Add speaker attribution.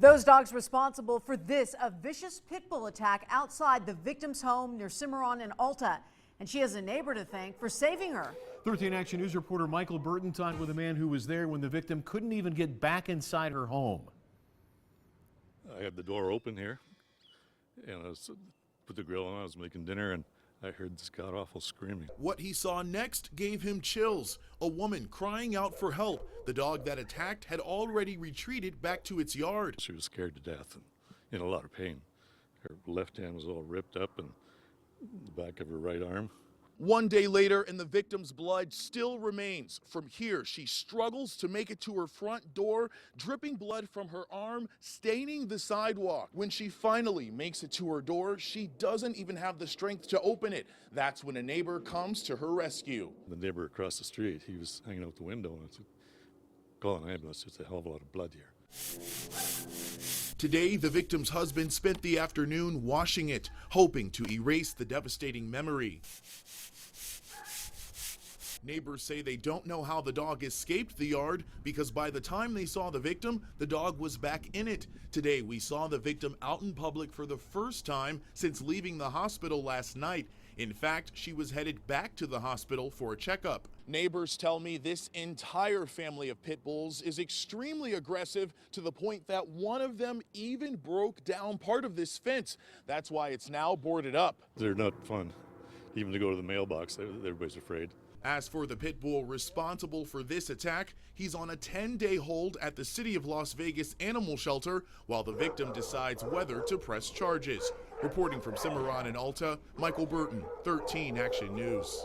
Speaker 1: Those dogs responsible for a vicious pit bull attack outside the victim's home near Cimarron and Alta. And she has a neighbor to thank for saving her.
Speaker 2: 13 Action News reporter Michael Burton talked with a man who was there when the victim couldn't even get back inside her home.
Speaker 3: I had the door open here, and I put the grill on. I was making dinner, and I heard this god-awful screaming.
Speaker 4: What he saw next gave him chills. A woman crying out for help. The dog that attacked had already retreated back to its yard.
Speaker 3: She was scared to death and in a lot of pain. Her left hand was all ripped up, and the back of her right arm.
Speaker 4: One day later, and the victim's blood still remains. From here, she struggles to make it to her front door, dripping blood from her arm, staining the sidewalk. When she finally makes it to her door, she doesn't even have the strength to open it. That's when a neighbor comes to her rescue.
Speaker 3: The neighbor across the street, he was hanging out the window, and I said, call an ambulance, there's a hell of a lot of blood here.
Speaker 4: Today, the victim's husband spent the afternoon washing it, hoping to erase the devastating memory. Neighbors say they don't know how the dog escaped the yard because by the time they saw the victim, the dog was back in it. Today, we saw the victim out in public for the first time since leaving the hospital last night. In fact, she was headed back to the hospital for a checkup. Neighbors tell me this entire family of pit bulls is extremely aggressive to the point that one of them even broke down part of this fence. That's why it's now boarded up.
Speaker 3: They're not fun. Even to go to the mailbox, everybody's afraid.
Speaker 4: As for the pit bull responsible for this attack, he's on a 10-day hold at the City of Las Vegas Animal Shelter while the victim decides whether to press charges. Reporting from Cimarron and Alta, Michael Burton, 13 Action News.